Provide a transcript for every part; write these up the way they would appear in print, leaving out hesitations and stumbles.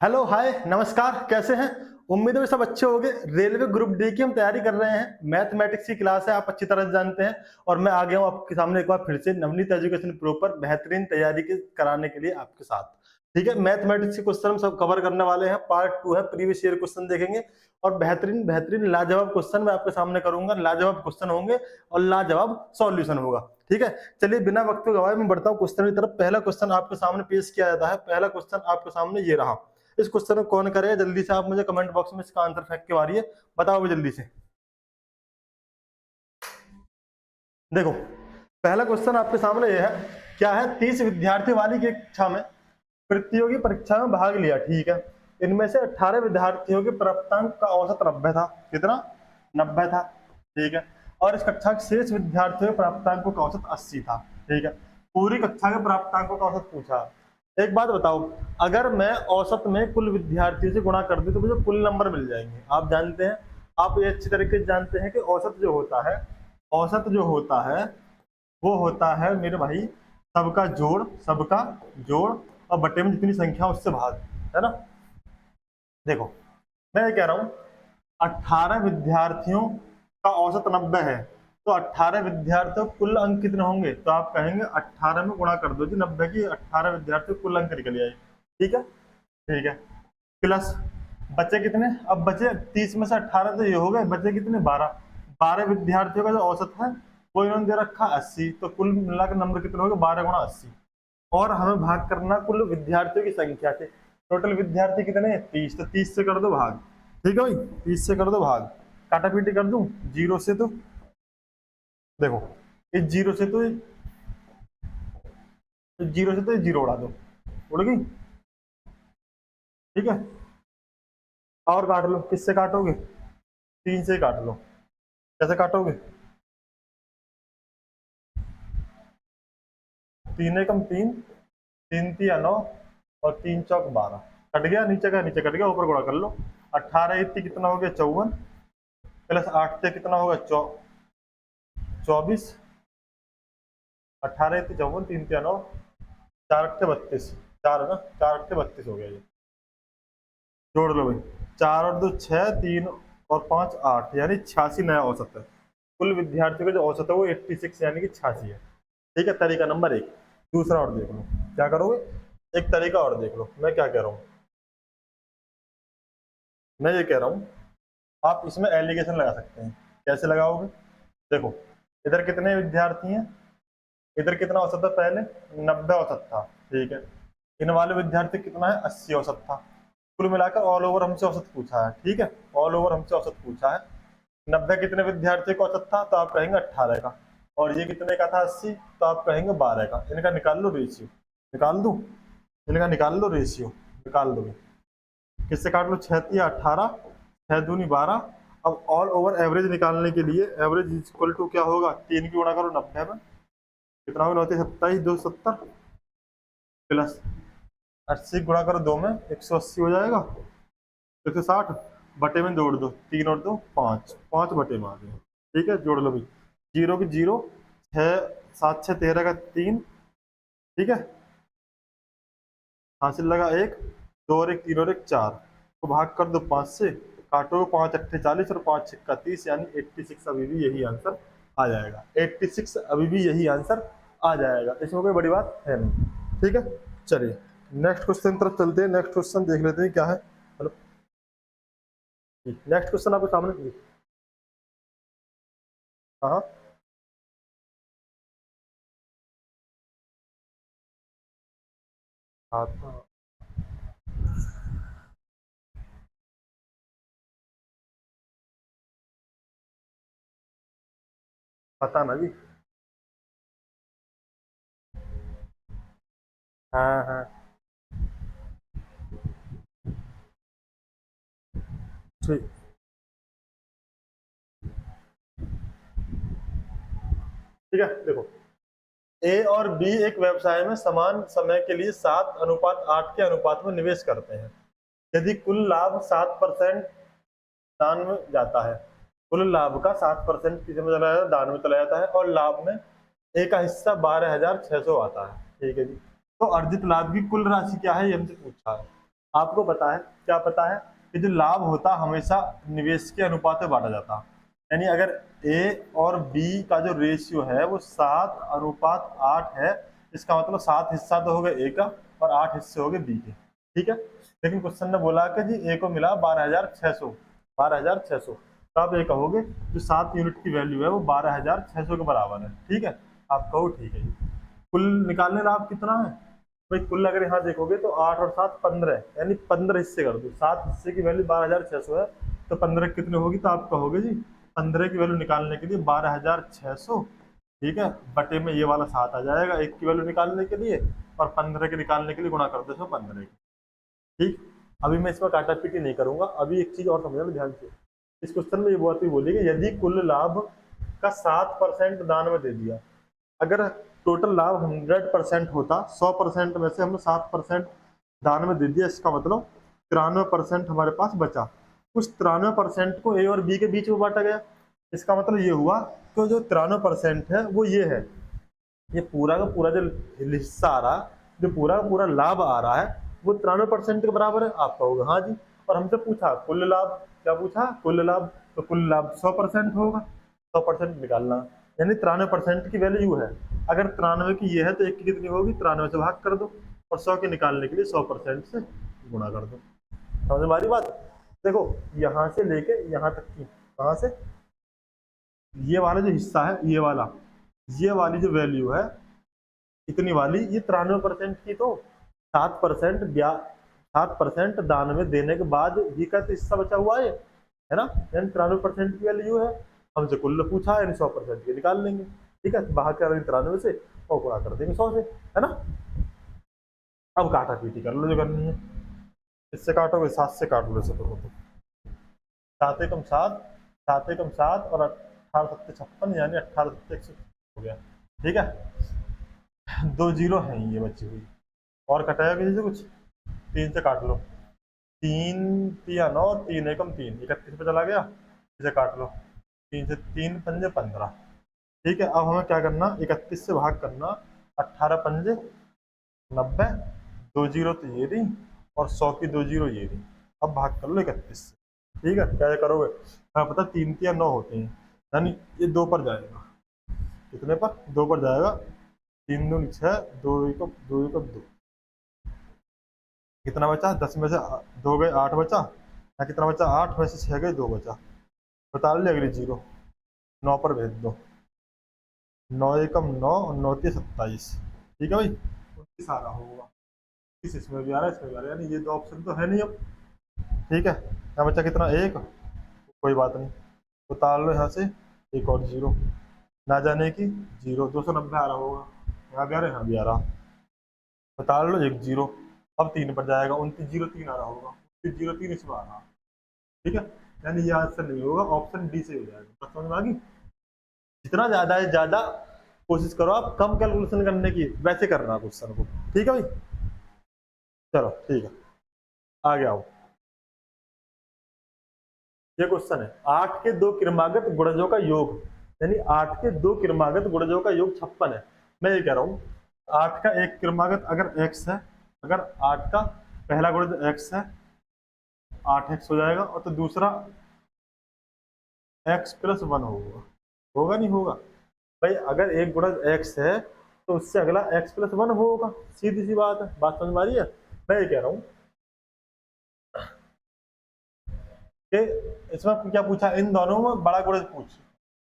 Hello hi नमस्कार, कैसे हैं? उम्मीद है सब अच्छे होंगे। रेलवे ग्रुप डी की हम तैयारी कर रहे हैं। मैथमेटिक्स की क्लास है, आप अच्छी तरह से जानते हैं। और मैं आ गया हूँ आपके सामने एक बार फिर से नवनीत एजुकेशन प्रो पर बेहतरीन तैयारी के कराने के लिए आपके साथ। ठीक है, मैथमेटिक्स के क्वेश्चन हम सब कवर करने वाले हैं। पार्ट 2 है, प्रीवियस ईयर क्वेश्चन देखेंगे और बेहतरीन बेहतरीन लाजवाब क्वेश्चन मैं आपके सामने करूंगा। लाजवाब क्वेश्चन होंगे और लाजवाब सॉल्यूशन होगा। ठीक है, चलिए बिना वक्त गवाए मैं बढ़ता हूँ क्वेश्चन की तरफ। पहला क्वेश्चन आपके सामने पेश किया जाता है। पहला क्वेश्चन आपके सामने ये रहा। इस क्वेश्चन को कौन करेगा? जल्दी से आप मुझे कमेंट बॉक्स में इसका आंसर फेंक के मारिए। बताओ भी जल्दी से। देखो, पहला क्वेश्चन आपके सामने ये है। क्या है? 30 विद्यार्थी वाली की कक्षा में प्रतियोगी परीक्षा में भाग लिया। ठीक है, इनमें से 18 विद्यार्थियों के प्राप्तांक का औसत 90 था। कितना? 90 था। ठीक है, और इस कक्षा के शेष विद्यार्थियों के प्राप्तांकों का औसत 80 था। ठीक है, पूरी कक्षा के प्राप्तांकों का औसत पूछा। एक बात बताओ, अगर मैं औसत में कुल विद्यार्थियों से गुणा कर दूं तो मुझे कुल नंबर मिल जाएंगे। आप जानते हैं, आप ये अच्छी तरीके से जानते हैं कि औसत जो होता है, औसत जो होता है वो होता है मेरे भाई सबका जोड़ और बटे में जितनी संख्या उससे भाग, है ना। देखो, मैं ये कह रहा हूँ 18 विद्यार्थियों का औसत 90 है, तो 18 विद्यार्थियों के कुल अंक कितने होंगे? तो आप कहेंगे 18 में गुणा कर दो जी 90 की, 18 विद्यार्थियों के कुल अंक निकल आए। ठीक है, ठीक है, प्लस बचे कितने? अब बचे 30 में से 18 तो ये हो गए, बचे कितने? 12। 12 विद्यार्थियों का जो औसत है वो इन्होंने दे रखा 80, तो कुल मिलाकर नंबर कितने हो गए? 12 गुणा 80। और हमें भाग करना कुल विद्यार्थियों की संख्या से। टोटल विद्यार्थी कितने? 30, तो 30 से कर दो भाग। ठीक है भाई, 30 से कर दो भाग। काटा पीटी कर दूं जीरो से, तो देखो इस जीरो से तो जीरो से तो जीरो उड़ा दो, उड़ गई। ठीक है, और काट लो। किससे काटोगे? 3 से काट लो। कैसे काटोगे? 3 एकम 3, 3 तिया 9 और 3 चौक 12। कट गया, नीचे का नीचे कट गया, ऊपर गुणा कर लो। 18 इतनी कितना हो गया? 54, प्लस 8 से कितना होगा? 24। 18 इतनी 54, 3 तिया 9, 4 अट्ठे 32। 4 है ना, 4 अट्ठे 32 हो गया ये। जोड़ लो भाई, 4 और 2 6, 3 और 5 8, यानी 86 नया औसत है। कुल विद्यार्थियों का जो औसत है वो 86 यानी कि 86 है। ठीक है, तरीका नंबर 1। दूसरा और देख लो, क्या करोगे? एक तरीका और देख लो, मैं क्या कह रहा हूँ। मैं ये कह रहा हूँ, आप इसमें एलिगेशन लगा सकते हैं। कैसे लगाओगे? देखो, इधर कितने विद्यार्थी हैं? इधर कितना औसत है? पहले 90 औसत था। ठीक है, इन वाले विद्यार्थी कितना है? 80 औसत था। कुल मिलाकर ऑल ओवर हमसे औसत पूछा है। ठीक है, ऑल ओवर हमसे औसत पूछा है। 90 कितने विद्यार्थी का औसत था? तो आप कहेंगे 18 का। और ये कितने का था? 80, तो आप कहेंगे 12 का। इनका निकाल लो रेशियो। निकाल दो, इनका निकाल लो रेशियो। निकाल दो। किससे काट लो? 6 या 18, 6 दूनी 12। अब ऑल ओवर एवरेज निकालने के लिए एवरेज इक्वल टू क्या होगा? 3 की गुणा करो 90 में, कितना होगा? 27, 2 70, प्लस 80 गुणा करो 2 में, 180 हो जाएगा। 160 बटे में जोड़ दो, 3 और 2 5, 5 बटे में आ गए। ठीक है, जोड़ लो भाई। जीरो की जीरो, 6 7 6 13 का 3। ठीक है, हासिल लगा 1, 2 और 1 3 और 1 4, तो भाग कर दो 5 से। काटो 5 अट्ठे 40 और 5 छिक्का 30, यानी 86 अभी भी यही आंसर आ जाएगा। 86 अभी भी यही आंसर आ जाएगा, इसमें कोई बड़ी बात है नहीं। ठीक है, चलिए नेक्स्ट क्वेश्चन तरफ चलते हैं। नेक्स्ट क्वेश्चन देख लेते हैं क्या है। हेलो, नेक्स्ट क्वेश्चन आपके सामने। हाँ, हाँ, हाँ, पता ना जी। हाँ, हाँ, ठीक। ठीक है, देखो, ए और बी एक व्यवसाय में समान समय के लिए 7:8 के अनुपात में निवेश करते हैं। यदि कुल लाभ 7% दान में जाता है, कुल लाभ का 7% किसी में चला जाता है? दान में चला जाता है। और लाभ में ए का हिस्सा 12,600 आता है। ठीक है जी, तो अर्जित लाभ की कुल राशि क्या है? ये हमसे पूछा है। आपको पता है, क्या पता है कि जो लाभ होता हमेशा निवेश के अनुपात में बांटा जाता है। यानी अगर ए और बी का जो रेशियो है वो 7:8 है, इसका मतलब 7 हिस्सा तो हो गए ए का और 8 हिस्से हो गए बी के। ठीक है, लेकिन क्वेश्चन ने बोला कि जी ए को मिला 12,600, 12,600, तो आप ये कहोगे जो 7 यूनिट की वैल्यू है वो 12,600 के बराबर है। ठीक है, आप कहो ठीक है। कुल निकालने लाभ कितना है भाई, कुल अगर यहाँ देखोगे तो 8 और 7 15, यानी 15 हिस्से कर दो, 7 हिस्से की वैल्यू 12,600 है, तो 15 कितने होगी, तो आप कहोगे जी 15 की वैल्यू निकालने के लिए 12,600, ठीक है, बटे में ये वाला 7 आ जाएगा एक की वैल्यू निकालने के लिए, और 15 के निकालने के लिए गुणा कर दो इसमें 15 की। ठीक, अभी मैं इसमें काटा पीटी नहीं करूंगा, अभी एक चीज और समझना ध्यान से। इस क्वेश्चन में ये बात भी बोली कि यदि कुल लाभ का 7% दान में दे दिया, अगर टोटल लाभ 100% होता, 100% में से हमने 7% दान में दे दिया, इसका मतलब 93% हमारे पास बचा। उस 93% को ए और बी के बीच में बांटा गया, इसका मतलब ये हुआ कि जो 93% है वो ये है, ये पूरा का पूरा जो हिस्सा आ रहा, जो पूरा का पूरा लाभ आ रहा है वो 93% के बराबर है। आप कहोगे हाँ जी, और हमसे पूछा कुल लाभ, क्या पूछा, कुल लाभ, तो कुल लाभ 100% होगा, 100% निकालना, यानी 93% की वैल्यू है। अगर 93 की ये है तो एक की कितनी होगी, 93 से भाग कर दो, और 100 के निकालने के लिए 100% से गुणा कर दो। समझ में आ रही बात। देखो यहाँ से लेके यहाँ तक की, कहाँ से, ये वाला जो हिस्सा है, ये वाली जो वैल्यू है इतनी वाली, ये 93% की, तो 7% 7% दान में देने के बाद ये का तो हिस्सा बचा हुआ है ना, यानी 93% की वैल्यू है। हमसे कुल पूछा है, यानी 100% के निकाल लेंगे। ठीक है, बाहर कर देंगे 93 से और गुणा कर देंगे 100 से, है ना। अब काटा पीटी कर लो जो करनी है, इससे काटोगे 7 से काट लो, इसे तो 7 एकम 7, 7 एकम 7 और 18 सत्ते 56, यानी 18 सत्ते 100 हो गया। ठीक है, 2 जीरो है ये बची हुई, और कटाया किसी से कुछ, 3 से काट लो, 3 तिया 9, 3 एकम 3, 31 पे चला गया, इसे काट लो, 3 से 3 पंजे 15। ठीक है, अब हमें क्या करना, 31 से भाग करना, 18 पंजे 90, 2 जीरो तो ये रही, और 100 की 2 जीरो ये रही। अब भाग कर लो 31 से। ठीक है, क्या करोगे, हमें पता 3 तिया 9 होते हैं, यानी ये 2 पर जाएगा, कितने पर, 2 पर जाएगा, 3 दूनी 6, 2 एकम 2 एकम 2, कितना बचा, 10 में से 2 गए 8 बचा, या कितना बचा, 8 में से 6 गए 2 बचा, बता लो अगली जीरो, 9 पर भेज दो, 9 एकम 9 और 9 के 27। ठीक है भाई, 29 आ रहा होगा, इस इसमें भी आ रहा है, इसमें भी आ रहा है, यानी ये दो ऑप्शन तो है नहीं अब। ठीक है, यहाँ बचा कितना, एक, कोई बात नहीं, उतार लो यहाँ से एक और जीरो, ना जाने की जीरो, 290 आ रहा होगा, यहाँ भी आ रहा है, यहाँ भी आ रहा, उतार लो एक जीरो, अब 3 पर जाएगा, 29 जीरो 3 आ रहा होगा, 29 जीरो 3 इसमें आ रहा। ठीक है, यानी ये आंसर नहीं होगा, ऑप्शन डी से हो जाएगा। बात समझ में आ गई। जितना ज्यादा है ज्यादा कोशिश करो आप कम कैलकुलेशन करने की, वैसे करना क्वेश्चन को। ठीक है भाई, चलो ठीक है, आगे आओ। ये क्वेश्चन है, 8 के 2 क्रमागत गुणजों का योग, यानी 8 के 2 क्रमागत गुणजों का योग 56 है। मैं ये कह रहा हूँ 8 का एक क्रमागत अगर x है, अगर 8 का पहला गुणज x है, 8x हो जाएगा, और तो दूसरा x प्लस 1 होगा, होगा नहीं होगा भाई, अगर एक गुणज x है तो उससे अगला x प्लस 1 होगा, सीधी सी बात है। बात समझ में आ रही है। मैं ये कह रहा हूँ कि इसमें क्या पूछा, इन दोनों में बड़ा गुणज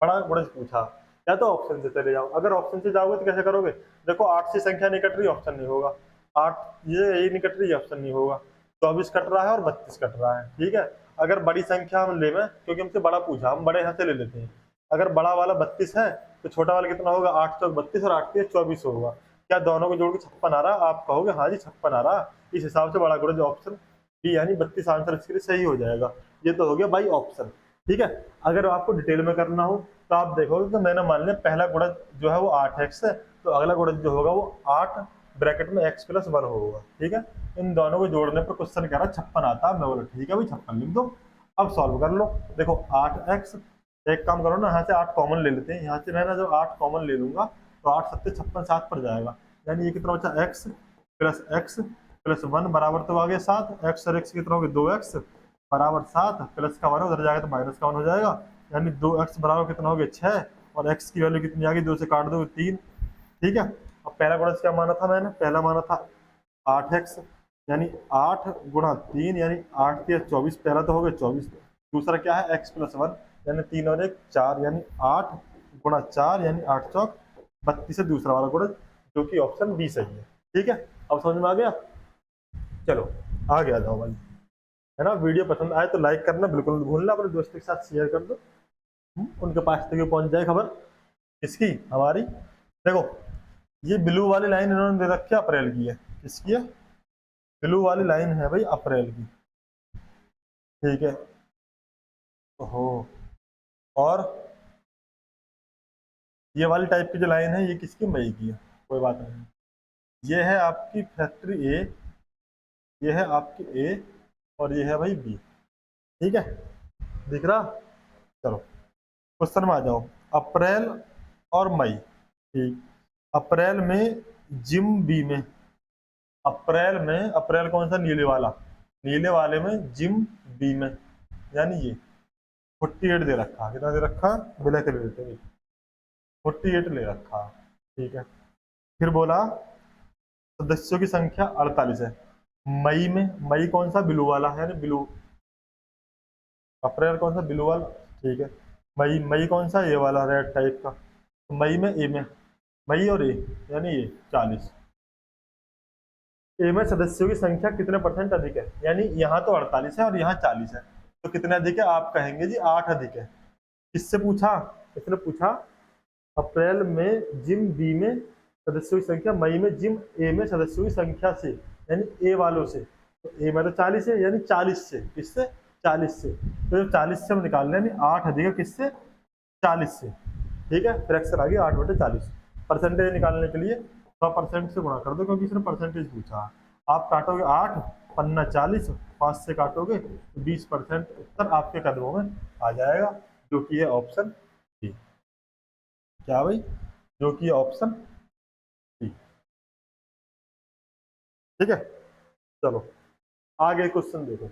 बड़ा गुणज पूछा, या तो ऑप्शन से चले जाओ। अगर ऑप्शन से जाओगे तो कैसे करोगे, देखो 8 से संख्या नहीं कट रही, ऑप्शन नहीं होगा, 8 ये नहीं कट रही, ऑप्शन नहीं होगा, 24 कट रहा है और 32 कट रहा है। ठीक है, अगर बड़ी संख्या हम ले, क्योंकि हमसे बड़ा पूछा, हम बड़े यहाँ से ले लेते हैं। अगर बड़ा वाला 32 है तो छोटा वाला कितना होगा, 8 चौक 32 और 8 24 होगा। क्या दोनों को जोड़ के 56 आ रहा है, आप कहोगे हाँ जी 56 आ रहा है। इस हिसाब से बड़ा गुणज ऑप्शन बी यानी 32 आंसर इसके लिए सही हो जाएगा। ये तो हो गया भाई ऑप्शन। ठीक है, अगर आपको डिटेल में करना हो तो आप देखोगे कि मैंने मान लिया पहला गुणज जो है वो 8x है, तो अगला गुणज जो होगा वो 8 ब्रैकेट में x प्लस 1 होगा। ठीक है, इन दोनों को जोड़ने पर क्वेश्चन कह रहा 56 आता है। मैं बोला ठीक है भाई 56 लिख दो, अब सॉल्व कर लो। देखो 8x, एक काम करो ना, यहाँ से 8 कॉमन ले लेते हैं, यहाँ से मैं ना जब 8 कॉमन ले लूंगा तो 8 सत्ते 56, 7 पर जाएगा, यानी ये कितना बचा, x प्लस 1 बराबर तो आ गया 7, एक्स और एक्स कितना हो गया 2x बराबर 7, प्लस का 1 उधर जाएगा तो माइनस का 1 हो जाएगा, यानी 2x बराबर कितना हो गया 6, और x की वैल्यू कितनी आ गई 2 से काट दो 3। ठीक है, अब पहला गुणज क्या माना था मैंने, पहला माना था 8x, यानी 8 गुणा 3 यानी 8 के 24, पहला तो हो गया 24, दूसरा क्या है x प्लस 1 यानी 3 और 1 4, यानी 8 गुणा 4 यानी 8 चौक 32 है दूसरा वाला गुणज, जो कि ऑप्शन बी सही है। ठीक है, अब समझ में आ गया। चलो आगे आ जाओ भाई, है ना। वीडियो पसंद आए तो लाइक करना बिल्कुल मत भूलना, अपने दोस्तों के साथ शेयर कर दो, उनके पास तक पहुंच जाए खबर किसकी, हमारी। देखो ये ब्लू वाली लाइन इन्होंने दे रखी है अप्रैल की है, किसकी है, ब्लू वाली लाइन है भाई अप्रैल की। ठीक है, हो, और ये वाली टाइप की जो लाइन है ये किसकी, मई की है, कोई बात नहीं। ये है आपकी फैक्ट्री ए, ये है आपकी ए, और ये है भाई बी। ठीक है, दिख रहा। चलो क्वेश्चन में आ जाओ, अप्रैल और मई। ठीक, अप्रैल में जिम बी में, अप्रैल में, अप्रैल कौन सा, नीले वाला, नीले वाले में जिम बी में, यानी ये 48 दे रखा, कितना दे रखा, ब्लैक लेते 48 ले रखा। ठीक है, फिर बोला सदस्यों की संख्या 48 है। मई में, मई कौन सा, ब्लू वाला है, यानी ब्लू, अप्रैल कौन सा, ब्लू वाला। ठीक है, मई, मई कौन सा, ये वाला रेड टाइप का, तो मई में ए में, मई और ए यानी ये 40। ए में सदस्यों की संख्या कितने परसेंट अधिक है, यानी यहाँ तो 48 है और यहाँ 40 है, तो कितने अधिक है, आप कहेंगे जी 8 अधिक है। किससे पूछा, इसने पूछा अप्रैल में जिम बी में सदस्यों की संख्या, मई में जिम ए में सदस्यों की संख्या से, यानी ए वालों से, तो ए में तो 40 है, यानी 40 से, किससे, 40 से, तो 40 से हम निकाल लें, यानी 8 अधिक है किससे, 40 से। ठीक है, फ्रैक्शन आ गया 8/40। परसेंटेज निकालने के लिए 100% से गुणा कर दो, क्योंकि इसने परसेंटेज पूछा। आप काटोगे 8, पन्ना 40, 5 से काटोगे तो 20% उत्तर आपके कदमों में आ जाएगा, जो कि है ऑप्शन डी। क्या भाई, जो कि ऑप्शन डी। ठीक है, चलो आगे क्वेश्चन देखो।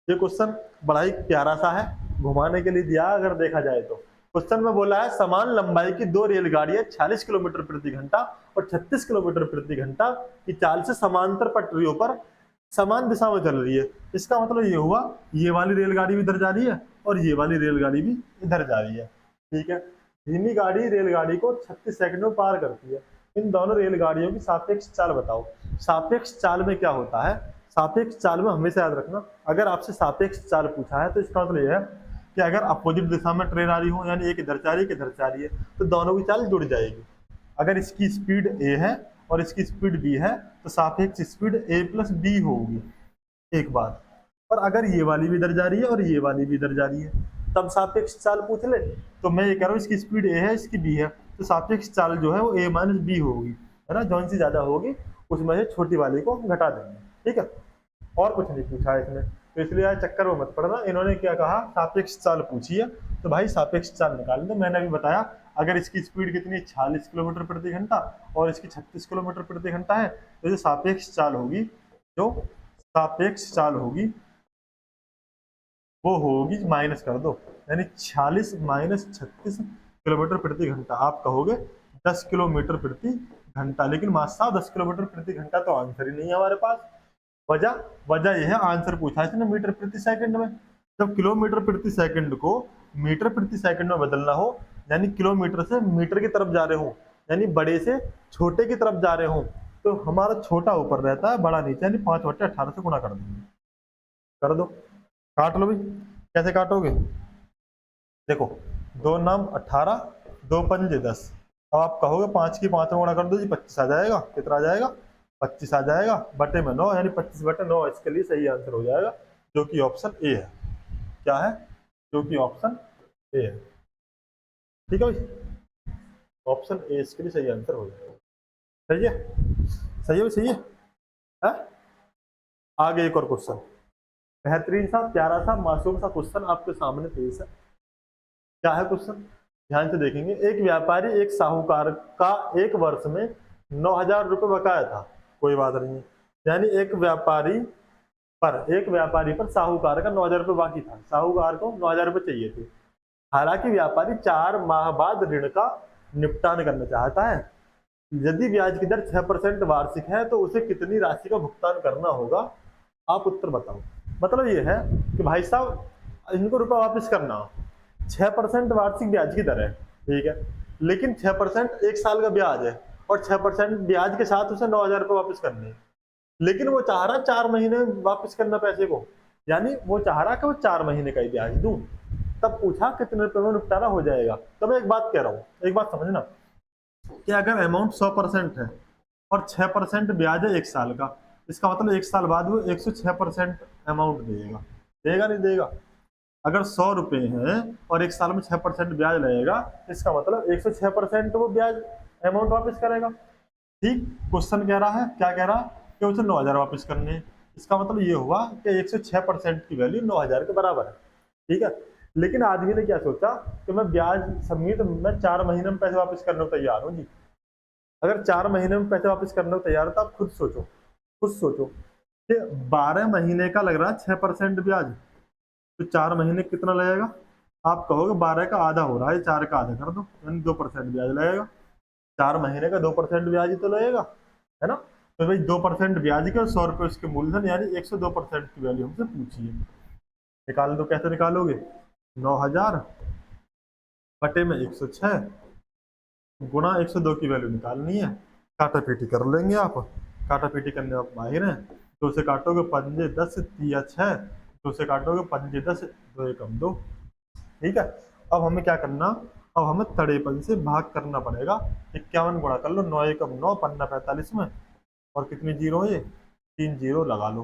ये क्वेश्चन बड़ा ही प्यारा सा है, घुमाने के लिए दिया अगर देखा जाए तो। क्वेश्चन में बोला है समान लंबाई की दो रेलगाड़ियां 40 किलोमीटर प्रति घंटा और 36 किलोमीटर प्रति घंटा की चाल से समांतर पटरियों पर समान दिशा में चल रही है। इसका मतलब ये हुआ, ये वाली रेलगाड़ी भी इधर जा रही है और ये वाली रेलगाड़ी भी इधर जा रही है। ठीक है, धीमी गाड़ी रेलगाड़ी को 36 सेकंड में पार करती है। इन दोनों रेलगाड़ियों की सापेक्ष चाल बताओ। सापेक्ष चाल में क्या होता है, सापेक्ष चाल में हमेशा याद रखना, अगर आपसे सापेक्ष चाल पूछा है तो इसका मतलब यह है कि अगर अपोजिट दिशा में ट्रेन आ रही हो, यानी एक इधर जा रही है, एक इधर जा रही है, तो दोनों की चाल जुड़ जाएगी। अगर इसकी स्पीड ए है और इसकी स्पीड बी है तो सापेक्ष स्पीड ए प्लस बी होगी, एक बात। और अगर ये वाली भी इधर जा रही है और ये वाली भी इधर जा रही है, तब सापेक्ष चाल पूछ ले। तो मैं ये कह रहा हूँ इसकी स्पीड ए है, इसकी बी है, तो सापेक्ष चाल जो है वो ए माइनस बी होगी, है ना। जौन सी ज्यादा होगी उसमें से छोटी वाली को घटा देंगे। ठीक है, और कुछ नहीं पूछा है इसमें, तो इसलिए यार चक्कर में मत पड़ना। इन्होंने क्या कहा, सापेक्ष चाल पूछी है, तो भाई सापेक्ष चाल निकाल दो। मैंने अभी बताया अगर इसकी स्पीड कितनी 40 किलोमीटर प्रति घंटा और इसकी 36 किलोमीटर प्रति घंटा है, तो जो सापेक्ष चाल होगी, जो सापेक्ष चाल होगी वो होगी, माइनस कर दो, यानी 40 माइनस 36 किलोमीटर प्रति घंटा, आप कहोगे 10 किलोमीटर प्रति घंटा, लेकिन मास्टर 10 किलोमीटर प्रति घंटा तो आंसर ही नहीं है हमारे पास। वजह, वजह यह है, आंसर पूछा है इसने मीटर प्रति सेकंड में। जब किलोमीटर प्रति सेकंड को मीटर प्रति सेकंड में बदलना हो, यानी किलोमीटर से मीटर की तरफ जा रहे हो, यानी बड़े से छोटे की तरफ जा रहे हो, तो हमारा छोटा ऊपर रहता है, बड़ा नीचे, यानी 5/18 से गुणा कर देंगे। कर दो, काट लो भाई। कैसे काटोगे, देखो 2 नाम 18, 2 पंजे 10। अब आप कहोगे 5 की 5 में गुणा कर दो जी, 25 आ जाएगा। कितना आ जाएगा, 25 आ जाएगा, बटे में 9, यानी 25/9 इसके लिए सही आंसर हो जाएगा, जो कि ऑप्शन ए है। क्या है, जो कि ऑप्शन ए है। ठीक है भाई, ऑप्शन ए इसके लिए सही आंसर हो जाएगा। सही है, सही है भाई, सही है। आगे एक और क्वेश्चन, बेहतरीन सा, प्यारा सा, मासूम सा क्वेश्चन आपके सामने पेश है। क्या है क्वेश्चन, ध्यान से देखेंगे। एक व्यापारी एक साहूकार का एक वर्ष में 9,000 रुपये बकाया था, कोई बात नहीं है, यानी एक व्यापारी पर साहूकार का 9,000 रुपये बाकी था, साहूकार को 9,000 रुपये चाहिए थे। हालांकि व्यापारी 4 माह बाद ऋण का निपटान करना चाहता है। यदि ब्याज की दर 6% वार्षिक है तो उसे कितनी राशि का भुगतान करना होगा, आप उत्तर बताओ। मतलब ये है कि भाई साहब इनको रुपया वापस करना, 6% वार्षिक ब्याज की दर है, ठीक है, लेकिन 6% एक साल का ब्याज है और 6% ब्याज के साथ उसे 9,000 रुपये वापस करने हैं। लेकिन वो चाह रहा 4 महीने में वापस करना पैसे को, यानी वो चाह रहा कि वो 4 महीने का ही ब्याज दूं। तब पूछा कितने रुपए में निपटारा हो जाएगा। तो मैं एक बात कह रहा हूँ, एक बात समझना कि अगर अमाउंट 100% है और 6% ब्याज है एक साल का, इसका मतलब एक साल बाद वो 106% अमाउंट देगा, देगा नहीं देगा? अगर 100 रुपए हैं और एक साल में 6% ब्याज लगेगा, इसका मतलब 106% वो ब्याज अमाउंट वापस करेगा। ठीक, क्वेश्चन कह रहा है, क्या कह रहा कि उसे 9,000 वापस करने हैं। इसका मतलब ये हुआ कि 106% की वैल्यू 9,000 के बराबर है, ठीक है। लेकिन आदमी ने क्या सोचा कि मैं ब्याज समेत मैं 4 महीने में पैसे वापस करने को तैयार हूँ जी। अगर 4 महीने में पैसे वापस करने को तैयार हो तो आप खुद सोचो कि 12 महीने का लग रहा है 6% ब्याज, तो 4 महीने कितना लगेगा? आप कहोगे 12 का आधा हो रहा है, 4 का आधा कर दो, यानी 2% ब्याज लगेगा। 4 महीने का 2% ब्याज ही तो लगेगा, है ना? तो भाई 2% ब्याज के और 100 रुपये उसके मूलधन, यानी 102% की वैल्यू हमसे पूछी है। निकाल दो, कैसे निकालोगे? 9,000 बटे में 106 गुणा 102 की वैल्यू निकालनी है। काटा पीटी कर लेंगे आप, काटा पीटी करने आप माहिर हैं। 2 से काटोगे 5 10 3 6, 2 से काटोगे 5 10 2 एकम 2, ठीक है। अब हमें क्या करना, अब हमें तड़ेपन से भाग करना पड़ेगा। 51 गुणा कर लो, 9 एकम 9, पन्ना 45 में, और कितनी जीरो है ये? 3 जीरो लगा लो,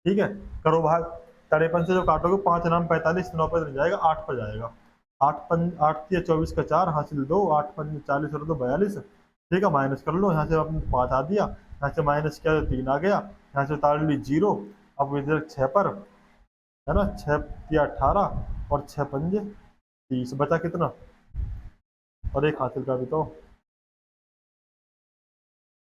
ठीक है। करो भाग, तड़ेपन से जो काटोगे 5 नाम 45, 9 पर जाएगा, 8 पर जाएगा। 8 या 24 का 4 हासिल 2, 8 5 40 और 2 42, ठीक है। माइनस कर लो, यहाँ से आपने 5 आ दिया, यहाँ से माइनस किया तो 3 आ गया, यहाँ से उतार ली 0। अब इधर 6 पर है ना, 6 या 18 और 6 पंजे 30, बचा कितना? और एक हासिल का भी तो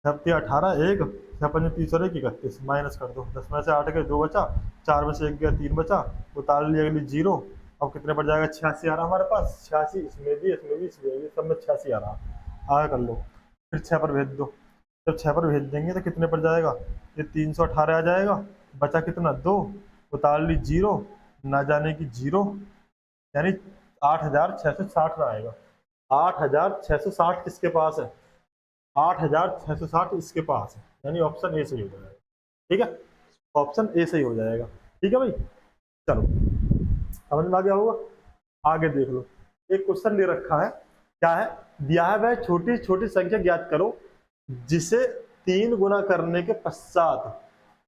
6 या 18 1, 6 पंजे 30 और 1 31, माइनस कर दो। 10 में से 8 गए 2 बचा, 4 में से 1 गया 3 बचा, उतार लिया अगली 0। अब कितने पड़ जाएगा? 86 आ रहा हमारे पास, 86, इसमें भी सब में 86 आ रहा। आगे कर लो, फिर 6 पर भेज दो। जब 6 पर भेज देंगे तो कितने पड़ जाएगा? ये 318 आ जाएगा। बचा कितना? 2, उतार ली 0, ना जाने की 0, यानी 8,660 ना आएगा। 8,660 किसके पास है? 8,660 इसके पास है, यानी ऑप्शन ए सही हो जाएगा, ठीक है। ऑप्शन ए सही हो जाएगा, ठीक है भाई। चलो, समझ में आ गया होगा। आगे देख लो, एक क्वेश्चन दे रखा है, क्या है? दिया है वह छोटी छोटी संख्या ज्ञात करो जिसे 3 गुना करने के पश्चात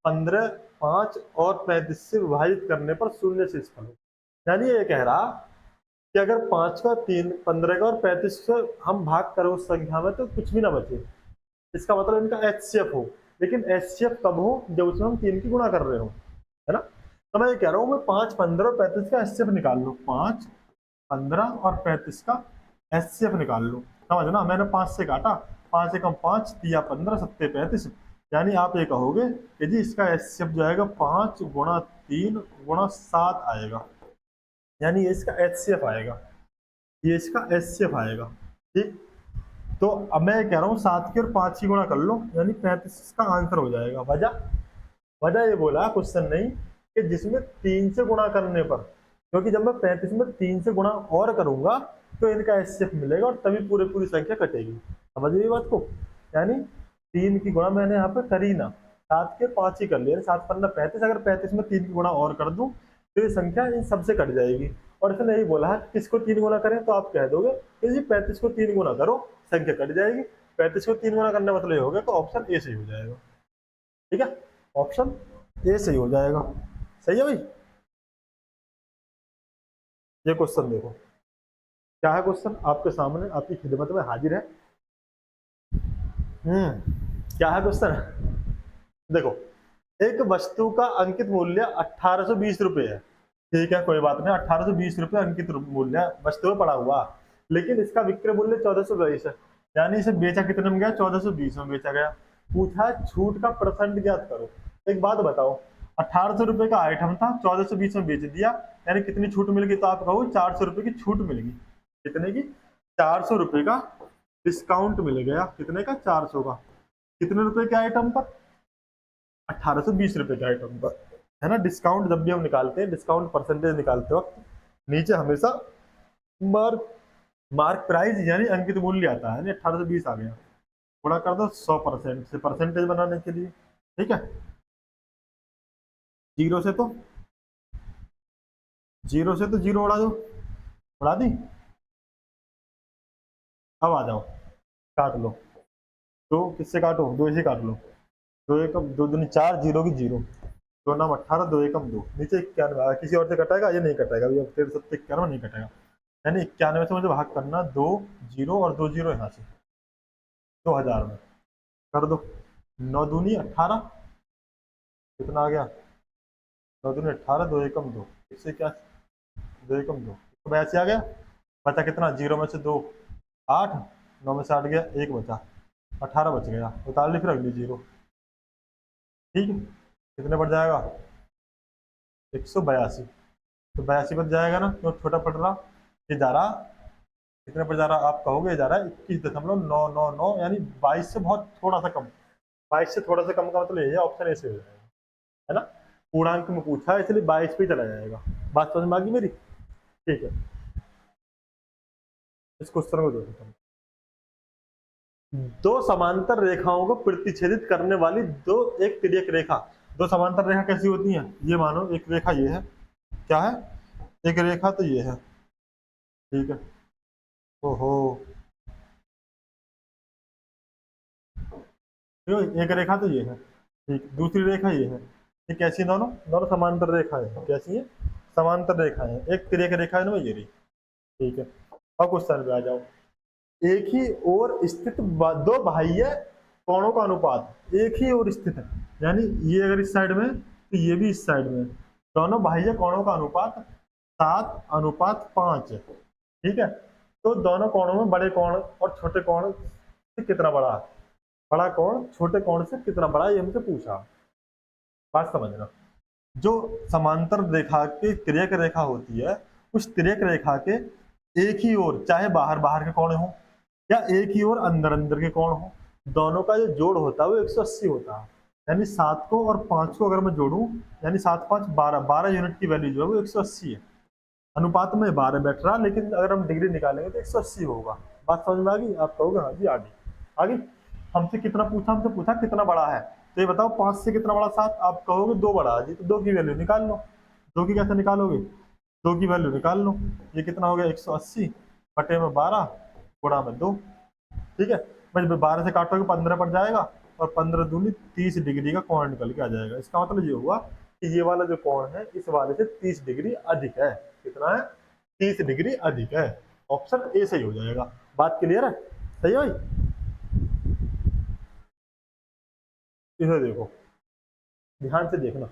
15, 5 और 35 से विभाजित करने पर शून्य शेष फल हो। यानी ये कह रहा कि अगर 5 का 3, 15 का और 35 से हम भाग करो उस संख्या में तो कुछ भी ना बचे। इसका मतलब इनका एचसीएफ हो, लेकिन एचसीएफ कब हो? जब उसमें हम 3 की गुणा कर रहे हो, है ना। तो मैं ये कह रहा हूँ, मैं 5, 15 और 35 का एचसीएफ निकाल लो, 5, 15 और 35 का एचसीएफ निकाल लो। समझना, मैंने 5 से काटा, 5 एकम 5, 3 15, 7 35, यानी आप ये कहोगे कि जी इसका एचसीएफ जो आएगा 5 गुणा 3 गुणा 7 आएगा, यानी ये इसका एचसीएफ आएगा, ये इसका एचसीएफ आएगा, ठीक। तो अब मैं कह रहा हूँ 7 की और 5 की गुणा कर लो, यानी 35 का आंसर हो जाएगा। वजह ये बोला क्वेश्चन नहीं कि जिसमें 3 से गुणा करने पर, क्योंकि जब मैं 35 में 3 से गुणा और करूंगा तो इनका एचसीएफ मिलेगा और तभी पूरी संख्या कटेगी। समझ रही बात को? यानी 3 की गुणा मैंने यहाँ पे करी ना, 7 के 5 ही कर लिया, 7 15 35, अगर 35 में 3 की गुणा और कर दूं तो ये संख्या इन सबसे कट जाएगी। और इसने यही बोला है किसको 3 गुना करें, तो आप कह दोगे कि जी 35 को 3 गुना करो, संख्या कट जाएगी। 35 को 3 गुना करने मतलब ये हो गया, तो ऑप्शन ए सही हो जाएगा, ठीक है। ऑप्शन ए सही हो जाएगा, सही है भाई। ये क्वेश्चन देखो, क्या है क्वेश्चन आपके सामने, आपकी खिदमत में हाजिर है। क्या है क्वेश्चन? देखो, एक वस्तु का अंकित मूल्य 1820 रुपये है, ठीक है, कोई बात नहीं, 1820 रुपये अंकित मूल्य वस्तु में पड़ा हुआ, लेकिन इसका विक्रय मूल्य 1422 है, यानी इसे बेचा कितने में गया? 1420 में बेचा गया। पूछा छूट का परसेंट ज्ञात करो। एक बात बताओ, 1800 रुपए का आइटम था, 1420 में बेच दिया, यानी कितनी छूट मिल गई? तो आप कहो 400 रुपए की छूट मिल गई। कितने की? 400 रुपए का डिस्काउंट मिल गया। कितने का? 400 का। कितने रुपए के आइटम पर? 1820 रुपए के आइटम पर, है ना। डिस्काउंट जब भी हम निकालते हैं, डिस्काउंट परसेंटेज निकालते वक्त नीचे हमेशा मार्क मार्क प्राइस यानी अंकित मूल्य आता है। 1820 आ गया, गुणा कर दो 100% से, परसेंटेज बनाने के लिए। ठीक है, जीरो से तो जीरो उड़ा दो। उड़ा दी। अब आ जाओ, काट लो। दो किससे काटो? दो से काट लो। दो एकम दो दूनी चार, जीरो की जीरो, दो नाम 18, दो एकम दो, नीचे 91 किसी और से कटेगा? ये नहीं कटेगा, अभी 1391 नहीं कटेगा। यानी 91 से मुझे भाग करना, दो जीरो और दो जीरो यहाँ से, 2000 में कर दो। 9 दूनी 18, कितना आ गया? 9 दूनी 18, दो एकम दो, इससे क्या? दो एकम दो, 182 आ गया। बचा कितना? जीरो में से दो 8, 9 में से 8 गया, एक बचा, 18 बच गया। उतार ली फिर अगली जीरो। ठीक है, कितने बढ़ जाएगा? 182। तो 82 बच जाएगा ना, क्यों छोटा पड़ रहा? ये जा रहा, कितने पर जा रहा? आप कहोगे ये जा रहा है 21.999, यानी 22 से बहुत थोड़ा सा कम। 22 से थोड़ा सा कम का मतलब ये है, ऑप्शन ए से हो जाएगा, है ना। पूर्णांक में पूछा है इसलिए 22 पे चला जाएगा। बात समझ में आ गई मेरी? ठीक है, इस क्वेश्चन को देखो। दो समांतर रेखाओं को प्रतिच्छेदित करने वाली एक तिर्यक रेखा। दो समांतर रेखा कैसी होती हैं? ये मानो एक रेखा ये है, क्या है? एक रेखा तो ये है, ठीक है। ओहो, एक रेखा तो ये है, ठीक। दूसरी रेखा ये है, ये कैसी? दोनों दोनों समांतर रेखा है। कैसी है? समांतर रेखा है। एक तिर्यक रेखा है ना, ये रही, ठीक है। अब क्वेश्चन पे आ जाओ। एक ही ओर स्थित दो बाह्य कोणों का अनुपात, एक ही ओर स्थित है, यानी ये अगर इस साइड में तो ये भी इस साइड में, दोनों बाह्य कोणों का अनुपात 7:5 है, ठीक है। तो दोनों कोणों में बड़े कोण और छोटे कोण से कितना बड़ा है? बड़ा कोण छोटे कोण से कितना बड़ा है, ये हमसे पूछा। बात समझना, जो समांतर रेखा की तिर्यक रेखा होती है, उस तिर्यक रेखा के एक ही ओर, चाहे बाहर बाहर के कोण हो या एक ही ओर अंदर अंदर के कोण हो, दोनों का जो जोड़ होता है वो 180 होता है। यानी 7 को और 5 को अगर मैं जोड़ूं, यानी 7 5 12, 12 यूनिट की वैल्यू जो है वो 180 है। अनुपात में 12 बैठ रहा, लेकिन अगर हम डिग्री निकालेंगे तो 180 होगा। बात समझ में आ गई? आप कहोगे हाँ जी आ गई। आ गई। हमसे कितना पूछा? हमसे पूछा कितना बड़ा है, तो ये बताओ 5 से कितना बड़ा? 7। आप कहोगे 2 बड़ा है जी, तो 2 की वैल्यू निकाल लो। 2 की कैसे निकालोगे? 2 की वैल्यू निकाल लो। ये कितना हो गया? 180 बटे में 12 गुणा में 2, ठीक है। बस 12 से काटोगे 15 पड़ जाएगा, और 15 दूनी 30 डिग्री का कोण निकल के आ जाएगा। इसका मतलब ये हुआ कि ये वाला जो कोण है इस वाले से 30 डिग्री अधिक है। कितना है? 30 डिग्री अधिक है। ऑप्शन ए सही हो जाएगा। बात क्लियर है? सही है भाई? इसे देखो, ध्यान से देखना।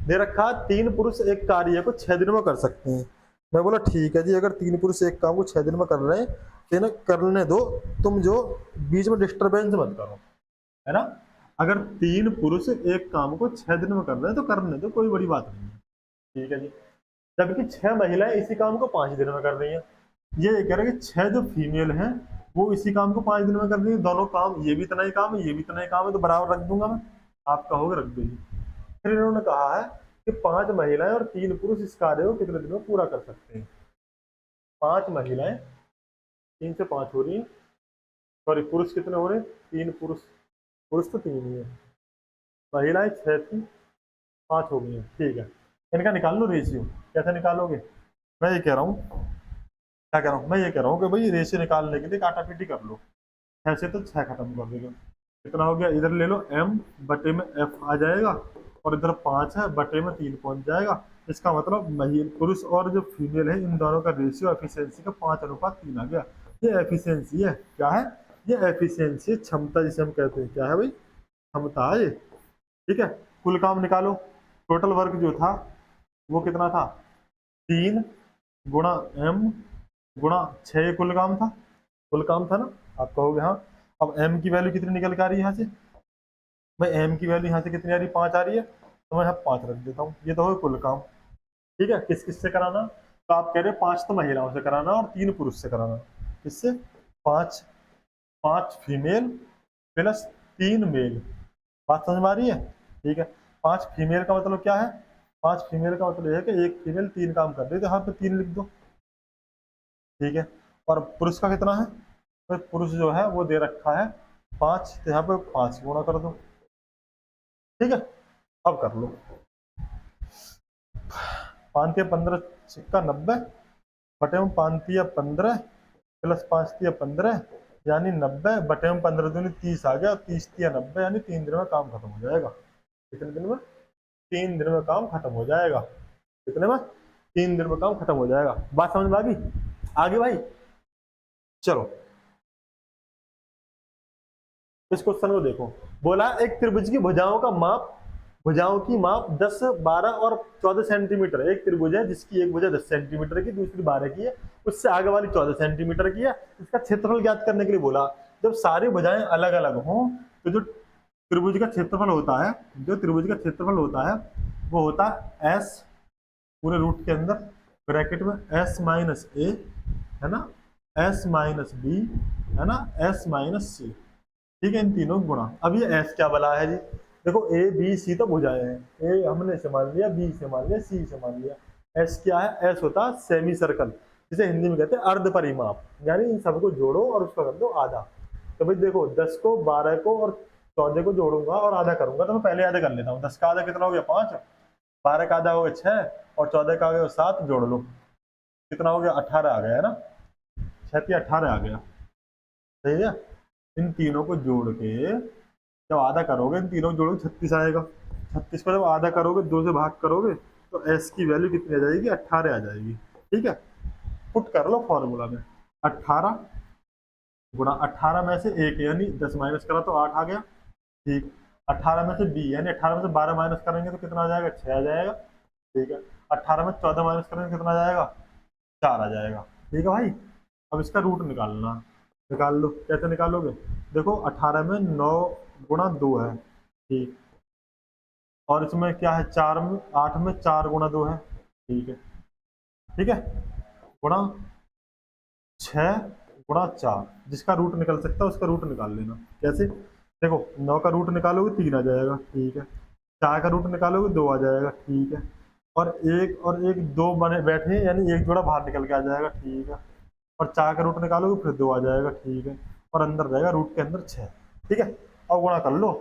दे रखा 3 पुरुष एक कार्य को 6 दिन में कर सकते हैं। मैं बोला ठीक है जी, अगर 3 पुरुष एक काम को 6 दिन में कर रहे हैं तो इन्हें करने दो, तुम जो बीच में डिस्टरबेंस मत करो, है ना। अगर 3 पुरुष एक काम को 6 दिन में कर रहे हैं तो करने दो, कोई बड़ी बात नहीं है, ठीक है जी। जबकि 6 महिलाएं इसी काम को 5 दिन में कर रही हैं। ये कह रहे हैं कि 6 जो फीमेल हैं वो इसी काम को 5 दिन में कर रही है। दोनों काम, ये भी इतना ही काम है, ये भी इतना ही काम है, तो बराबर रख दूंगा मैं। आप कहोगे रख दो जी। फिर इन्होंने कहा है कि 5 महिलाएं और 3 पुरुष इस कार्य को कितने दिन में पूरा कर सकते हैं? 5 महिलाएं, 3 से 5 हो रही है, सॉरी पुरुष कितने हो रहे हैं? 3 पुरुष, पुरुष तो 3 ही है, महिलाएं 6 थी, 5 हो गई हैं, ठीक है। इनका निकाल लो रेशियो। कैसे निकालोगे? मैं ये कह रहा हूँ, क्या कह रहा हूँ? मैं ये कह रहा हूँ कि भाई रेशियो निकालने के लिए काटापीटी कर लो। 6 से तो 6 खत्म कर देगा, कितना हो गया? इधर ले लो m बटे में f आ जाएगा, और इधर 5 है बटे में 3 पहुंच जाएगा। इसका मतलब महिला पुरुष और जो फीमेल है इन दोनों का रेशियो एफिशिएंसी का 5:3 आ गया। ये एफिशिएंसी है। क्या है? ये एफिशिएंसी है, क्षमता जिसे हम कहते हैं। क्या है भाई? क्षमता है ये, ठीक है। कुल काम निकालो। टोटल वर्क जो था वो कितना था? 3 गुणा m गुणा 6 कुल काम था। कुल काम था ना? आप कहोगे हाँ। अब m की वैल्यू कितनी निकल के आ रही है यहाँ से? भाई m की वैल्यू यहाँ से कितनी आ रही है, 5 आ रही है, तो मैं यहाँ 5 रख देता हूँ। ये तो हो कुल काम। ठीक है, किस किस से कराना, तो आप कह रहे हो 5 तो महिलाओं से कराना और 3 पुरुष से कराना। किससे, 5 5 फीमेल प्लस 3 मेल। बात समझ में आ रही है? ठीक है, 5 फीमेल का मतलब क्या है, 5 फीमेल का मतलब यह है कि एक फीमेल 3 काम कर रही है, तो यहाँ पे 3 लिख दो। ठीक है, और पुरुष का कितना है, तो पुरुष जो है वो दे रखा है 5, तो यहाँ पे 5 गुणा कर दो। ठीक है, अब कर लो, 5 या 15 सिक्का 90 बटे में 5 या 15 प्लस 5 या 15 यानी 90 बटे में 15 दूनी 30 आ गया, 30 या 90 यानी 3 दिन में काम खत्म हो जाएगा। कितने दिन में, 3 दिन में काम खत्म हो जाएगा। कितने में, 3 दिन में काम खत्म हो जाएगा। बात समझ में आ गई? आगे भाई चलो इस क्वेश्चन को देखो, बोला एक त्रिभुज की भुजाओं का माप, भुजाओं की माप 10, 12 और 14 सेंटीमीटर। एक त्रिभुज है जिसकी एक भुजा 10 सेंटीमीटर की, दूसरी 12 की है, उससे आगे वाली 14 सेंटीमीटर की है। इसका क्षेत्रफल ज्ञात करने के लिए बोला। जब सारी भुजाएं अलग अलग हों तो जो त्रिभुज का क्षेत्रफल होता है, जो त्रिभुज का क्षेत्रफल होता है वो होता है एस पूरे रूट के अंदर ब्रैकेट में एस माइनस ए, है ना, एस माइनस बी, है ना, एस माइनस सी। ठीक है, इन तीनों गुणा। अब ये एस क्या बला है जी, देखो ए बी सी तो भुजाएं हैं, ए हमने से मान लिया, बी से मान लिया, सी से मान लिया। एस क्या है, एस होता है सेमी सर्कल, जिसे हिंदी में कहते हैं अर्ध परिमाप, यानी इन सबको जोड़ो और उसका कर दो आधा। तो भाई देखो 10 को 12 को और 14 को जोड़ूंगा और आधा करूंगा, तो मैं पहले आधा कर लेता हूँ। 10 का आधा कितना हो गया 5, 12 का आधा हो गया 6 और 14 का आ गया 7, जोड़ लो कितना हो गया 18 आ गया, है ना, 6 18 आ गया। सही है, इन तीनों को जोड़ के जब आधा करोगे, इन तीनों को जोड़ोगे 36 आएगा। 36 को जब आधा करोगे 2 से भाग करोगे तो एस की वैल्यू कितनी आ जाएगी, 18 आ जाएगी। ठीक है, पुट कर लो फॉर्मूला में, 18 गुणा 18 में से 1 यानी 10 माइनस करा तो 8 आ गया। ठीक, 18 में से बी यानी 18 में से 12 माइनस करेंगे तो कितना आ जाएगा, 6 आ जाएगा। ठीक है, 18 में 14 माइनस करेंगे कितना आ जाएगा, 4 आ जाएगा। ठीक है भाई, अब इसका रूट निकालना, निकाल लो। कैसे निकालोगे, देखो 18 में 9 गुणा 2 है, ठीक, और इसमें क्या है 4 में, 8 में 4 गुणा 2 है। ठीक है, ठीक है, गुणा 6 गुणा 4, जिसका रूट निकल सकता है उसका रूट निकाल लेना। कैसे, देखो 9 का रूट निकालोगे 3 आ जाएगा। ठीक है, 4 का रूट निकालोगे 2 आ जाएगा। ठीक है, और एक 2 बने बैठे यानी एक जोड़ा बाहर निकल के आ जाएगा। ठीक है, और 4 का रूट निकालोगे फिर 2 आ जाएगा। ठीक है, और अंदर रहेगा रूट के अंदर 6। ठीक है, अब गुणा कर लो,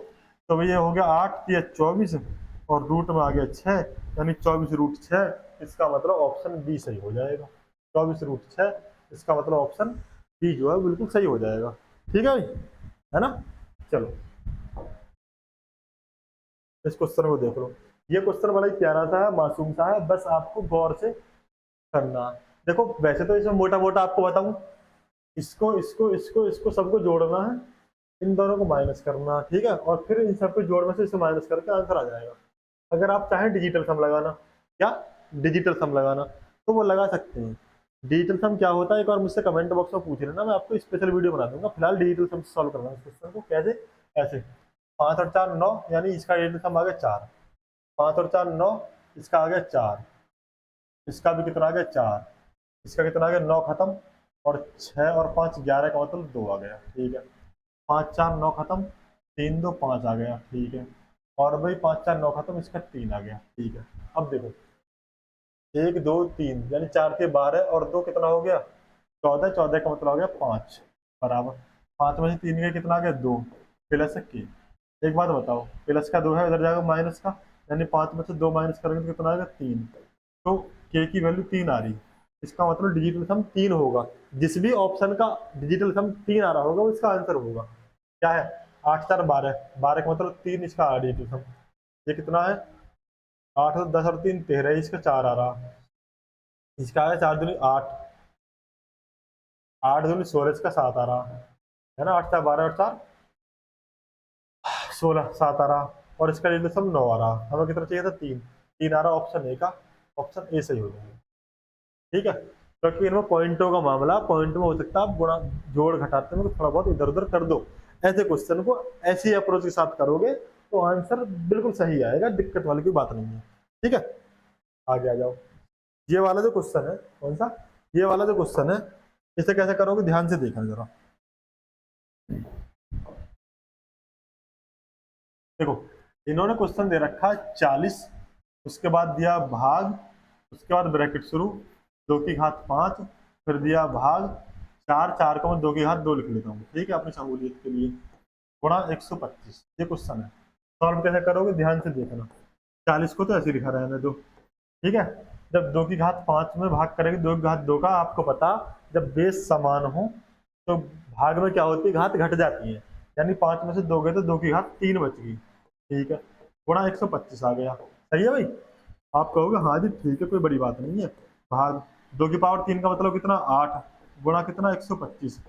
तो ये हो गया 8 या 24 और रूट में आ गया 6 यानी 24 रूट 6। इसका मतलब ऑप्शन बी सही हो जाएगा, 24 रूट 6, इसका मतलब ऑप्शन बी जो है बिल्कुल सही हो जाएगा। ठीक है भाई, है ना। चलो इस क्वेश्चन को देख लो, ये क्वेश्चन बड़ा ही प्यारा सा है, मासूम सा है, बस आपको गौर से करना। देखो वैसे तो इसमें मोटा मोटा आपको बताऊं, इसको इसको इसको इसको सबको जोड़ना है, इन दोनों को माइनस करना। ठीक है, और फिर इन सबको जोड़ने से इसे माइनस करके आंसर आ जाएगा। अगर आप चाहें डिजिटल सम लगाना, क्या डिजिटल सम लगाना, तो वो लगा सकते हैं। डिजिटल सम क्या होता है एक बार मुझसे कमेंट बॉक्स में पूछ लेना, मैं आपको स्पेशल वीडियो बना दूंगा। फिलहाल डिजिटल सम सॉल्व करना है इस क्वेश्चन को। कैसे, ऐसे 5 और 4 9 यानी इसका डिजिटल सम आ गया 4, 5 और 4 9, इसका आ गया 4, इसका भी कितना आ गया 4, इसका कितना आ गया 9 खत्म, और 6 और 5 11 का मतलब 2 आ गया। ठीक है, 5 4 9 खत्म, 3 2 5 आ गया। ठीक है, और भाई 5 4 9 खत्म, इसका 3 आ गया। ठीक है, अब देखो 1 2 3 यानी 4 के 12 और 2 कितना हो गया 14, 14 का मतलब हो गया 5 बराबर 5 में से 3 का कितना आ गया 2 प्लस के। एक बात बताओ, प्लस का 2 है इधर जाएगा माइनस का, यानी 5 में से 2 माइनस करेंगे तो कितना आएगा 3, तो के की वैल्यू 3 आ रही, इसका मतलब डिजिटल सम 3 होगा। जिस भी ऑप्शन का डिजिटल सम 3 आ रहा होगा वो इसका आंसर होगा। क्या है, 8 4 12, 12 का मतलब 3 इसका डिजिटल सम। ये कितना है 8 और 10 और 3 13, इसका 4 आ रहा, इसका है 4 दूनी 8, 8 दूनी 16, इसका 7 आ रहा, है ना, 8 4 12 और 4 16, 7 आ रहा, और इसका डिजिटल सम 9 आ रहा। हमें कितना चाहिए था 3, 3 आ रहा ऑप्शन ए का, ऑप्शन ए सही हो जाएगा। ठीक है, क्योंकि इनमें पॉइंटों का मामला, पॉइंट में हो सकता है आप गुणा जोड़ घटाते में थोड़ा बहुत इधर उधर कर दो। ऐसे क्वेश्चन को ऐसी अप्रोच के साथ करोगे तो आंसर बिल्कुल सही आएगा, दिक्कत वाली कोई बात नहीं है। ठीक है, आगे आ जाओ। ये वाला जो क्वेश्चन है, कौन सा, ये वाला जो क्वेश्चन है, इसे कैसे करोगे ध्यान से देखना जरा। देखो, इन्होंने क्वेश्चन दे रखा 40, उसके बाद दिया भाग, उसके बाद ब्रैकेट शुरू, 2 की घात 5, फिर दिया भाग 4, 4 को मैं 2 की घात 2 लिख लेता हूँ, ठीक है, अपनी सहूलियत के लिए, गुणा 125। ये क्वेश्चन है, सॉल्व कैसे करोगे ध्यान से देखना। 40 को तो ऐसे लिखा रहने दो, ठीक है। जब 2 की घात 5 में भाग करेंगे 2 की घात 2 का, आपको पता जब बेस समान हो तो भाग में क्या होती है, घात घट जाती है, यानी 5 में से 2 गए तो 2 की घात 3 बच गई, ठीक है, गुणा 125 आ गया। सही है भाई, आप कहोगे हाँ जी ठीक है कोई बड़ी बात नहीं है, भाग 2 की पावर 3 का मतलब कितना 8, गुणा कितना 125।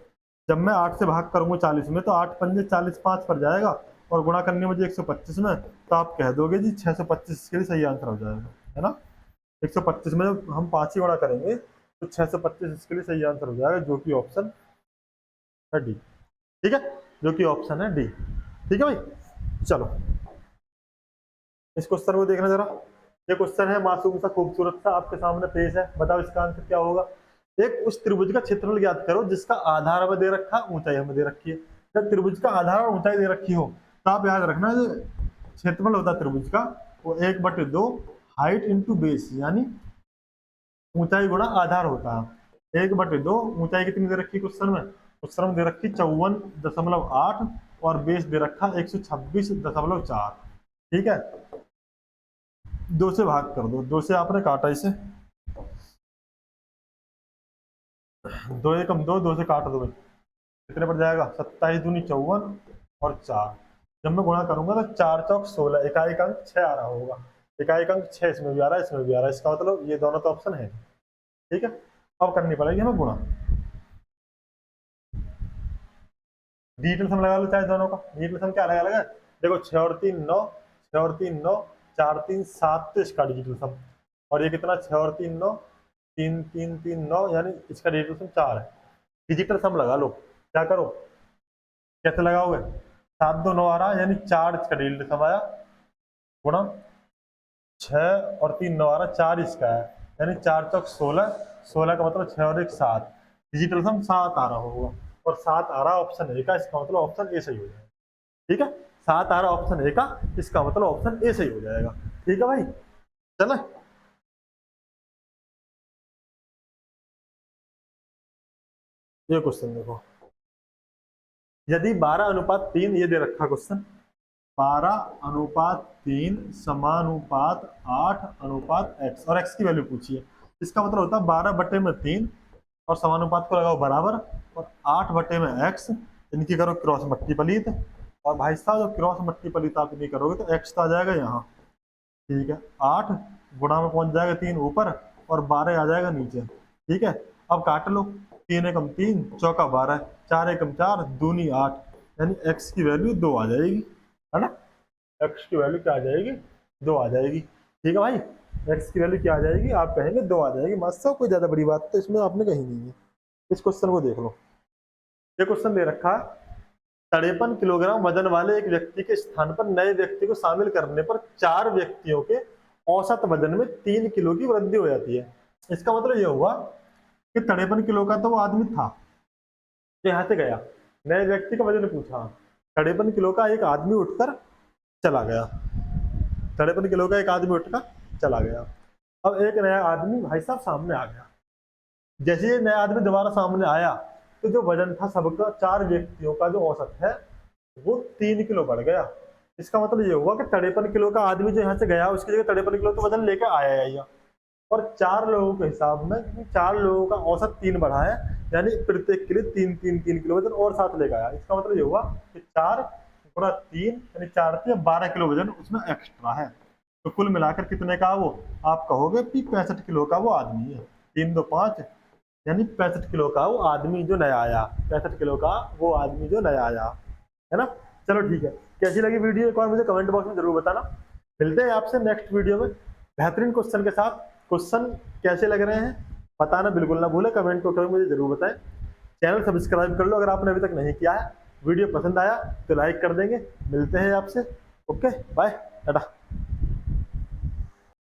जब मैं 8 से भाग करूंगा 40 में तो 8 पंजे 40, 5 पर जाएगा और गुणा करने मुझे 125 में, तो आप कह दोगे जी 625 के लिए सही आंसर हो जाएगा, है ना। 125 में जब हम 5 ही गुणा करेंगे तो 625 इसके लिए सही आंसर हो जाएगा, जो कि ऑप्शन है डी। ठीक है, जो कि ऑप्शन है डी। ठीक है भाई, चलो इस क्वेश्चन को देखना जरा। ये क्वेश्चन है मासूम सा खूबसूरत सा, आपके सामने पेश है, बताओ इसका आंसर क्या होगा। एक उस त्रिभुज का क्षेत्रफल ज्ञात करो जिसका आधार हमें दे रखा, ऊंचाई हमें दे रखी है। जब त्रिभुज का आधार और ऊंचाई दे रखी हो तो आप याद रखना जो क्षेत्रफल होता है त्रिभुज का वो 1/2 हाइट इंटू बेस, यानी ऊंचाई गुणा आधार होता है। 1/2 ऊंचाई कितनी दे रखी क्वेश्चन में, क्वेश्चन में दे रखी 54.8 और बेस दे रखा 126.4। ठीक है, 2 से भाग कर दो, 2 से आपने काटा इसे, 2 एकम 2, 2 से काट दो भाई, कितने पर जाएगा 27 दूनी 54 और 4। जब मैं गुणा करूंगा तो 4 चौक 16, इकाई का अंक 6 आ रहा होगा, इकाई का अंक 6 इसमें भी आ रहा है इसमें भी आ रहा है, इसका मतलब ये दोनों तो ऑप्शन है। ठीक है, अब करनी पड़ेगी हमें गुणा, डिजिटल सम लगा लो चाहे दोनों का, डिजिटल सम क्या अलग अलग है, देखो 6 और 3 9, 6 और 3 9, 4 3 7, तो इसका डिजिटल सम, और ये कितना 6 और 3 9, 3 3 3 9, यानी इसका डिजिटल सम 4 है। डिजिटल सम लगा लो, क्या करो, कैसे लगाओगे, 7 2 9 आ रहा है यानी 4 इसका डिजिटल सम आया, गुणा 6 और 3 9 आ रहा, 4 इसका है, यानी 4 चौक 16, 16 का मतलब 6 और 1 7, डिजिटल सम 7 आ रहा होगा, और 7 आ रहा ऑप्शन ए का, इसका मतलब ऑप्शन ए सही हो जाएगा। ठीक है, 7 आ रहा ऑप्शन ए का, इसका मतलब ऑप्शन ए सही हो जाएगा। ठीक है भाई, चले ये क्वेश्चन देखो, यदि 12:3 ये दे रखा क्वेश्चन, 12:3 समानुपात 8:x, और x की वैल्यू पूछिए, इसका मतलब होता है 12/3 और समानुपात को लगाओ बराबर, और 8/x, इनकी करो क्रॉस मल्टीपलित, और भाई साहब जो क्रॉस मल्टीपलित आप नहीं करोगे तो x तो आ जाएगा यहाँ, ठीक है, 8 गुणा में पहुंच जाएगा 3 ऊपर और 12 आ जाएगा नीचे। ठीक है, अब काट लो, 3 एकम 3 चौका 12, 4 एकम 4 दूनी 8, यानी x की वैल्यू 2 आ जाएगी, है ना, x की वैल्यू क्या आ जाएगी 2 आ जाएगी। ठीक है भाई, x की वैल्यू क्या आ जाएगी, आप कहेंगे 2 आ जाएगी, मस्त सब कोई ज्यादा बड़ी बात तो इसमें आपने कही नहीं है। इस क्वेश्चन को देख लो, ये क्वेश्चन दे रखा है 53 किलोग्राम वजन वाले एक व्यक्ति के स्थान पर नए व्यक्ति को शामिल करने पर 4 व्यक्तियों के औसत वजन में 3 किलो की वृद्धि हो जाती है। इसका मतलब यह हुआ कि 53 किलो का तो वो आदमी था जो यहाँ से गया, नए व्यक्ति का वजन पूछा, 53 किलो का एक आदमी उठकर चला गया, 53 किलो का एक आदमी उठकर चला गया। अब एक नया आदमी भाई साहब सामने आ गया, जैसे ये नया आदमी दोबारा सामने आया तो जो वजन था सबका 4 व्यक्तियों का जो औसत है वो 3 किलो बढ़ गया। इसका मतलब ये हुआ कि 53 किलो का आदमी जो यहाँ से गया उसकी जगह 53 किलो तो वजन लेकर आया है, और 4 लोगों के हिसाब में 4 लोगों का औसत 3 बढ़ा है, यानी प्रत्येक के लिए 3 किलो वजन और साथ लेकर आया। इसका मतलब ये हुआ कि 4 गुणा 3 यानी 4 से 12 किलो वजन उसमें एक्स्ट्रा है, तो कुल मिलाकर कितने का वो, आप कहोगे कि 65 किलो का वो आदमी है, 3 2 5 यानी 65 किलो का वो आदमी जो नया आया, 65 किलो का वो आदमी जो नया आया, है ना। चलो ठीक है, कैसी लगी वीडियो एक बार मुझे कमेंट बॉक्स में जरूर बताना। मिलते हैं आपसे नेक्स्ट वीडियो में बेहतरीन क्वेश्चन के साथ। क्वेश्चन कैसे लग रहे हैं बताना बिल्कुल ना भूले, कमेंट करके मुझे जरूर बताएं। चैनल सब्सक्राइब कर लो अगर आपने अभी तक नहीं किया है, वीडियो पसंद आया तो लाइक कर देंगे। मिलते हैं आपसे ओके बाय टाटा।